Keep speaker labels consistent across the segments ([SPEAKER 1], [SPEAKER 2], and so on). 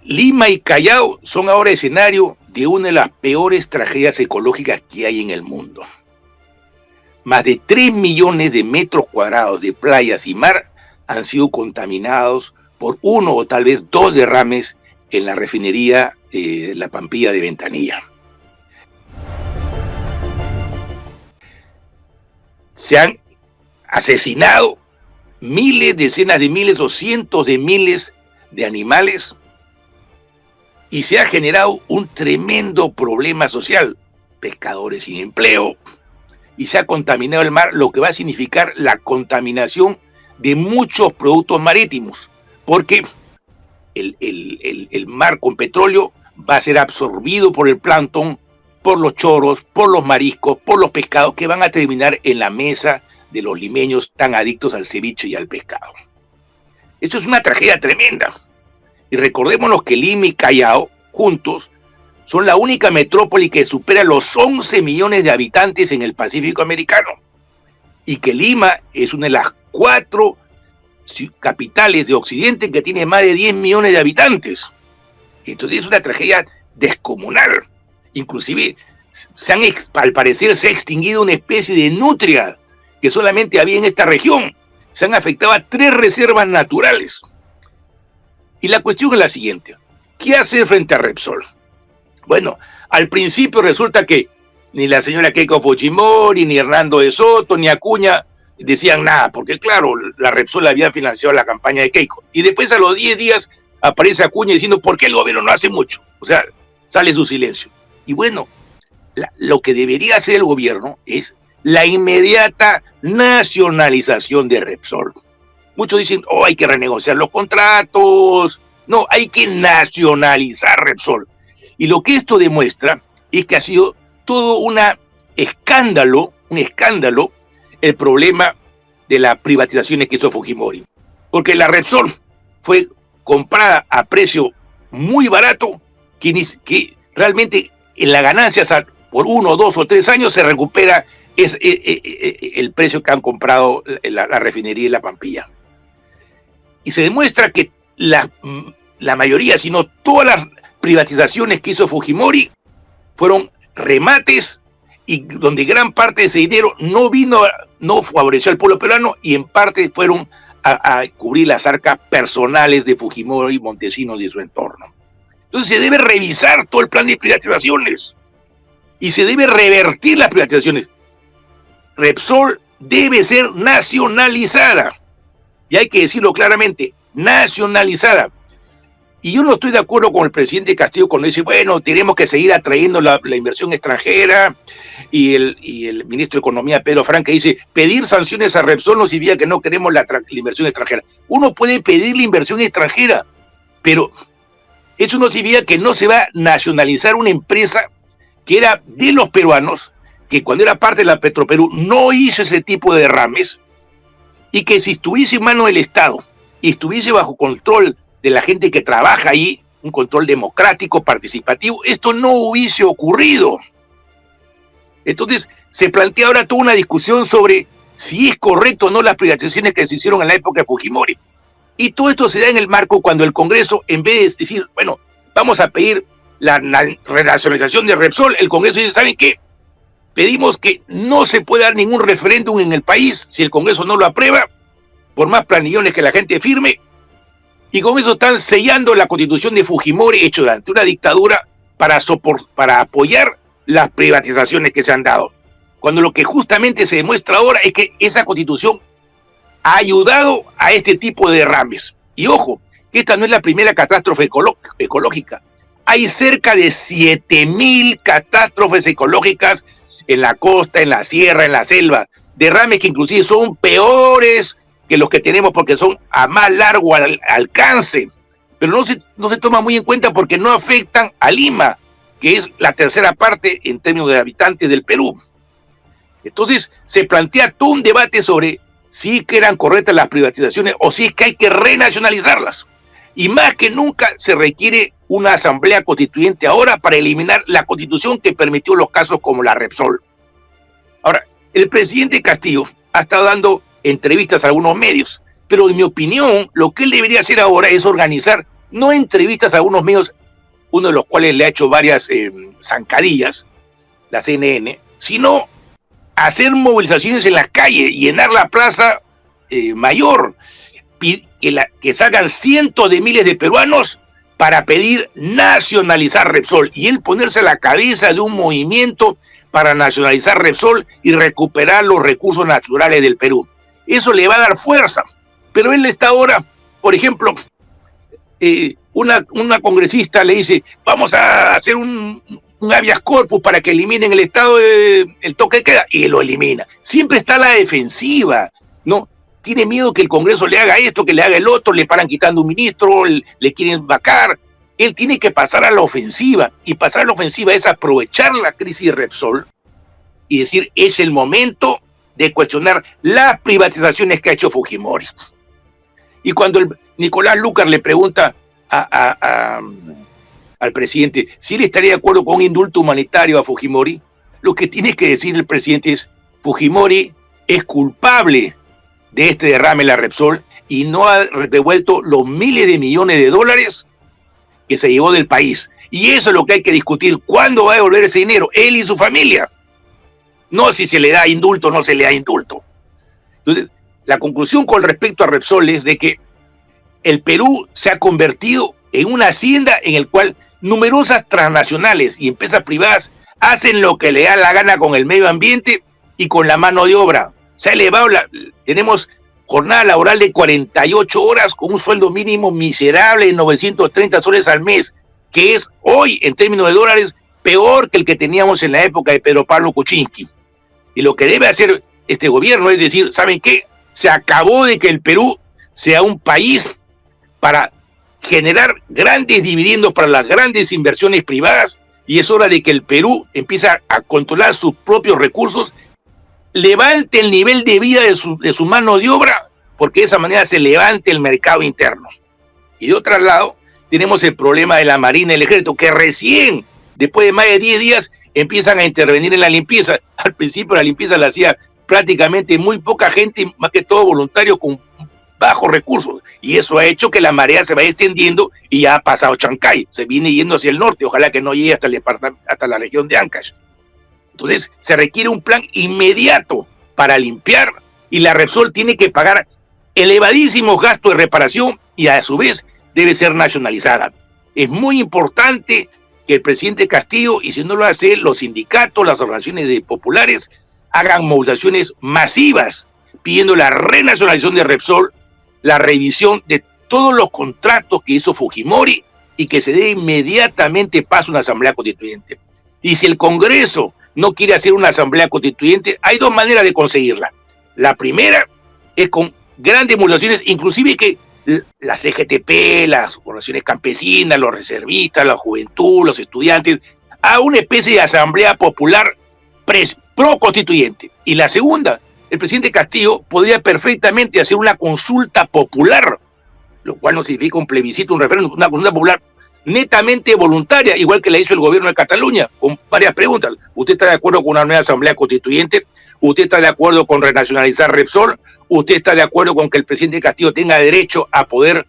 [SPEAKER 1] Lima y Callao son ahora escenario de una de las peores tragedias ecológicas que hay en el mundo. Más de 3 millones de metros cuadrados de playas y mar han sido contaminados por uno o tal vez dos derrames en la refinería La Pampilla de Ventanilla. Se han asesinado miles, decenas de miles o cientos de miles de animales y se ha generado un tremendo problema social, pescadores sin empleo, y se ha contaminado el mar, lo que va a significar la contaminación de muchos productos marítimos, porque el mar con petróleo va a ser absorbido por el plancton, por los choros, por los mariscos, por los pescados que van a terminar en la mesa de los limeños tan adictos al ceviche y al pescado. Esto es una tragedia tremenda. Y recordémonos que Lima y Callao, juntos, son la única metrópoli que supera los 11 millones de habitantes en el Pacífico americano. Y que Lima es una de las 4 capitales de Occidente que tiene más de 10 millones de habitantes. Entonces es una tragedia descomunal. Inclusive, al parecer se ha extinguido una especie de nutria que solamente había en esta región. Se han afectado a 3 reservas naturales. Y la cuestión es la siguiente. ¿Qué hacer frente a Repsol? Bueno, al principio resulta que ni la señora Keiko Fujimori, ni Hernando de Soto, ni Acuña decían nada, porque claro, la Repsol había financiado la campaña de Keiko. Y después a los 10 días aparece Acuña diciendo ¿por qué el gobierno no hace mucho? O sea, sale su silencio. Y bueno, lo que debería hacer el gobierno es la inmediata nacionalización de Repsol. Muchos dicen, hay que renegociar los contratos. No, hay que nacionalizar Repsol. Y lo que esto demuestra es que ha sido todo un escándalo el problema de las privatizaciones que hizo Fujimori. Porque la Repsol fue comprada a precio muy barato, que realmente en las ganancias por 1, 2 o 3 años se recupera el precio que han comprado la refinería y La Pampilla. Y se demuestra que la mayoría, sino todas las privatizaciones que hizo Fujimori fueron remates y donde gran parte de ese dinero no favoreció al pueblo peruano y en parte fueron a cubrir las arcas personales de Fujimori, Montesinos y su entorno. Entonces se debe revisar todo el plan de privatizaciones y se debe revertir las privatizaciones. Repsol debe ser nacionalizada. Y hay que decirlo claramente, nacionalizada. Y yo no estoy de acuerdo con el presidente Castillo cuando dice, bueno, tenemos que seguir atrayendo la inversión extranjera, y el ministro de Economía, Pedro Franque, dice, pedir sanciones a Repsol no significa que no queremos la inversión extranjera. Uno puede pedir la inversión extranjera, pero eso no significa que no se va a nacionalizar una empresa que era de los peruanos, que cuando era parte de la Petroperú no hizo ese tipo de derrames, y que si estuviese en manos del Estado y estuviese bajo control de la gente que trabaja ahí, un control democrático, participativo, esto no hubiese ocurrido. Entonces, se plantea ahora toda una discusión sobre si es correcto o no las privatizaciones que se hicieron en la época de Fujimori. Y todo esto se da en el marco cuando el Congreso, en vez de decir, bueno, vamos a pedir la renacionalización de Repsol, el Congreso dice, ¿saben qué? Pedimos que no se pueda dar ningún referéndum en el país si el Congreso no lo aprueba, por más planillones que la gente firme, y con eso están sellando la constitución de Fujimori, hecho durante una dictadura, para apoyar las privatizaciones que se han dado. Cuando lo que justamente se demuestra ahora es que esa constitución ha ayudado a este tipo de derrames. Y ojo, que esta no es la primera catástrofe ecológica. Hay cerca de 7.000 catástrofes ecológicas en la costa, en la sierra, en la selva, derrames que inclusive son peores que los que tenemos porque son a más largo alcance, pero no se toma muy en cuenta porque no afectan a Lima, que es la tercera parte en términos de habitantes del Perú. Entonces se plantea todo un debate sobre si que eran correctas las privatizaciones o si es que hay que renacionalizarlas. Y más que nunca se requiere una asamblea constituyente ahora para eliminar la constitución que permitió los casos como la Repsol. Ahora, el presidente Castillo ha estado dando entrevistas a algunos medios, pero en mi opinión, lo que él debería hacer ahora es organizar no entrevistas a algunos medios, uno de los cuales le ha hecho varias zancadillas, la CNN, sino hacer movilizaciones en las calles, llenar la plaza mayor, que salgan cientos de miles de peruanos para pedir nacionalizar Repsol, y él ponerse a la cabeza de un movimiento para nacionalizar Repsol y recuperar los recursos naturales del Perú. Eso le va a dar fuerza, pero él está ahora, por ejemplo, una congresista le dice, vamos a hacer un habeas corpus para que eliminen el estado el toque de queda, y él lo elimina. Siempre está a la defensiva, ¿no? Tiene miedo que el Congreso le haga esto, que le haga el otro, le paran quitando un ministro, le quieren vacar. Él tiene que pasar a la ofensiva, y pasar a la ofensiva es aprovechar la crisis de Repsol y decir, es el momento de cuestionar las privatizaciones que ha hecho Fujimori. Y cuando Nicolás Lucar le pregunta al presidente si él estaría de acuerdo con un indulto humanitario a Fujimori, lo que tiene que decir el presidente es, Fujimori es culpable de este derrame en la Repsol y no ha devuelto los miles de millones de dólares que se llevó del país. Y eso es lo que hay que discutir, ¿cuándo va a devolver ese dinero? Él y su familia. No si se le da indulto o no se le da indulto. Entonces, la conclusión con respecto a Repsol es de que el Perú se ha convertido en una hacienda en el cual numerosas transnacionales y empresas privadas hacen lo que le da la gana con el medio ambiente y con la mano de obra. Se ha elevado, tenemos jornada laboral de 48 horas con un sueldo mínimo miserable de 930 soles al mes, que es hoy, en términos de dólares, peor que el que teníamos en la época de Pedro Pablo Kuczynski. Y lo que debe hacer este gobierno es decir, ¿saben qué? Se acabó de que el Perú sea un país para generar grandes dividendos para las grandes inversiones privadas, y es hora de que el Perú empiece a controlar sus propios recursos, levante el nivel de vida de su mano de obra, porque de esa manera se levante el mercado interno. Y de otro lado, tenemos el problema de la Marina y el Ejército, que recién, después de más de 10 días, empiezan a intervenir en la limpieza. Al principio la limpieza la hacía prácticamente muy poca gente, más que todo voluntarios con bajos recursos, y eso ha hecho que la marea se vaya extendiendo y ya ha pasado Chancay, se viene yendo hacia el norte, ojalá que no llegue hasta la región de Ancash. Entonces se requiere un plan inmediato para limpiar, y la Repsol tiene que pagar elevadísimos gastos de reparación y a su vez debe ser nacionalizada. Es muy importante que el presidente Castillo, y si no lo hace, los sindicatos, las organizaciones populares, hagan movilizaciones masivas pidiendo la renacionalización de Repsol, la revisión de todos los contratos que hizo Fujimori y que se dé inmediatamente paso a una asamblea constituyente. Y si el Congreso no quiere hacer una asamblea constituyente, hay dos maneras de conseguirla. La primera es con grandes movilizaciones, inclusive que la CGTP, las organizaciones campesinas, los reservistas, la juventud, los estudiantes, a una especie de asamblea popular pro constituyente. Y la segunda, el presidente Castillo podría perfectamente hacer una consulta popular, lo cual no significa un plebiscito, un referéndum, una consulta popular netamente voluntaria, igual que la hizo el gobierno de Cataluña, con varias preguntas. ¿Usted está de acuerdo con una nueva asamblea constituyente? ¿Usted está de acuerdo con renacionalizar Repsol? ¿Usted está de acuerdo con que el presidente Castillo tenga derecho a poder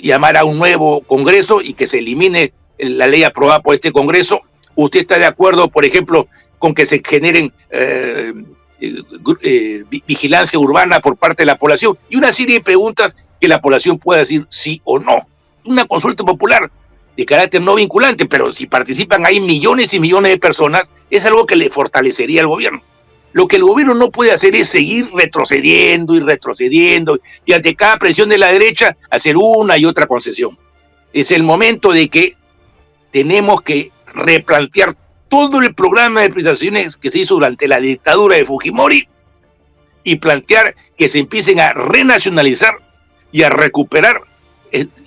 [SPEAKER 1] llamar a un nuevo Congreso y que se elimine la ley aprobada por este Congreso? ¿Usted está de acuerdo, por ejemplo, con que se generen vigilancia urbana por parte de la población? Y una serie de preguntas que la población pueda decir sí o no. Una consulta popular de carácter no vinculante, pero si participan ahí millones y millones de personas, es algo que le fortalecería al gobierno. Lo que el gobierno no puede hacer es seguir retrocediendo y retrocediendo, y ante cada presión de la derecha hacer una y otra concesión. Es el momento de que tenemos que replantear todo el programa de privatizaciones que se hizo durante la dictadura de Fujimori y plantear que se empiecen a renacionalizar y a recuperar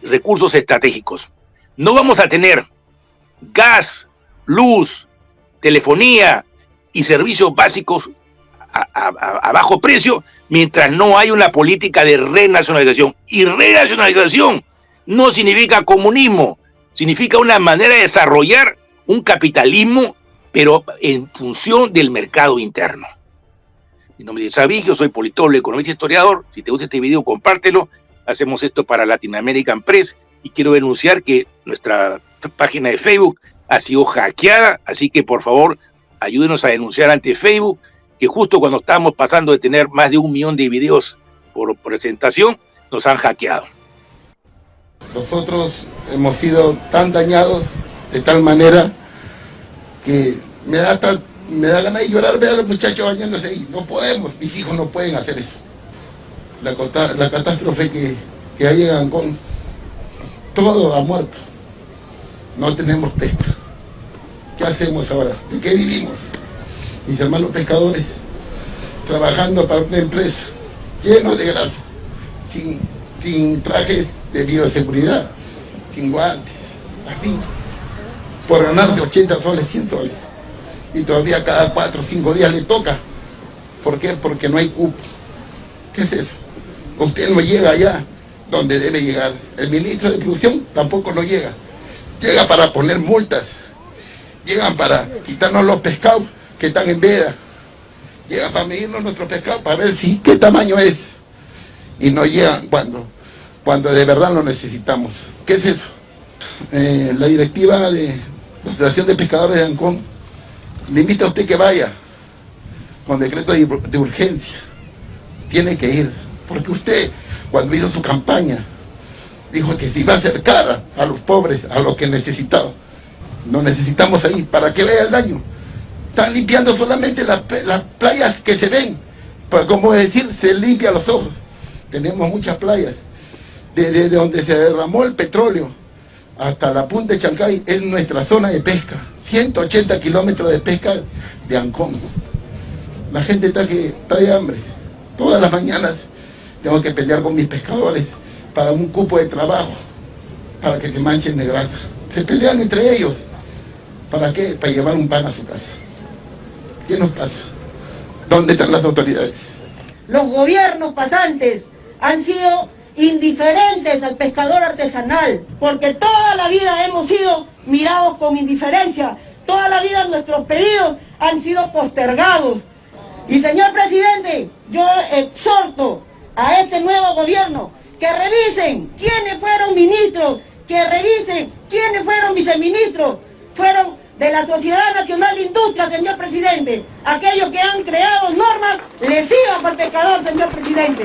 [SPEAKER 1] recursos estratégicos. No vamos a tener gas, luz, telefonía y servicios básicos a bajo precio mientras no hay una política de renacionalización. Y renacionalización no significa comunismo, significa una manera de desarrollar un capitalismo, pero en función del mercado interno. Mi nombre es Savigio, soy politólogo, economista y historiador. Si te gusta este video, compártelo. hacemos esto para Latin American Press, y quiero denunciar que nuestra página de Facebook ha sido hackeada, así que por favor ayúdenos a denunciar ante Facebook, que justo cuando estábamos pasando de tener más de 1 millón de videos por presentación, nos han hackeado.
[SPEAKER 2] Nosotros hemos sido tan dañados de tal manera que me da ganas de llorar ver a los muchachos bañándose ahí. No podemos, mis hijos no pueden hacer eso. La catástrofe que hay en Ancón, todo ha muerto. No tenemos pesca. ¿Qué hacemos ahora? ¿De qué vivimos? Mis hermanos pescadores trabajando para una empresa lleno de grasa, sin trajes de bioseguridad, sin guantes, así, por ganarse 80 soles, 100 soles. Y todavía cada 4 o 5 días le toca. ¿Por qué? Porque no hay cupo. ¿Qué es eso? Usted no llega allá donde debe llegar. El ministro de Producción tampoco no llega. Llega para poner multas. Llegan para quitarnos los pescados que están en veda. Llegan para medirnos nuestros pescados para ver si qué tamaño es. Y no llegan cuando de verdad lo necesitamos. ¿Qué es eso? La directiva de la Asociación de Pescadores de Ancón le invita a usted que vaya con decreto de urgencia. Tiene que ir, porque usted, cuando hizo su campaña, dijo que se iba a acercar a los pobres, a los que necesitaban. Nos necesitamos ahí, para que vea el daño. Están limpiando solamente las playas que se ven, pues, como decir, se limpia los ojos. Tenemos muchas playas. Desde donde se derramó el petróleo hasta la punta de Chancay es nuestra zona de pesca. 180 kilómetros de pesca de Ancón. La gente está de hambre. Todas las mañanas tengo que pelear con mis pescadores para un cupo de trabajo, para que se manchen de grasa. Se pelean entre ellos. ¿Para qué? Para llevar un pan a su casa. ¿Qué nos pasa? ¿Dónde están las autoridades?
[SPEAKER 3] Los gobiernos pasantes han sido indiferentes al pescador artesanal, porque toda la vida hemos sido mirados con indiferencia, toda la vida nuestros pedidos han sido postergados. Y señor presidente, yo exhorto a este nuevo gobierno que revisen quiénes fueron ministros, que revisen quiénes fueron viceministros, fueron de la Sociedad Nacional de Industria, señor presidente. Aquellos que han creado normas lesivas para el pescador, señor presidente.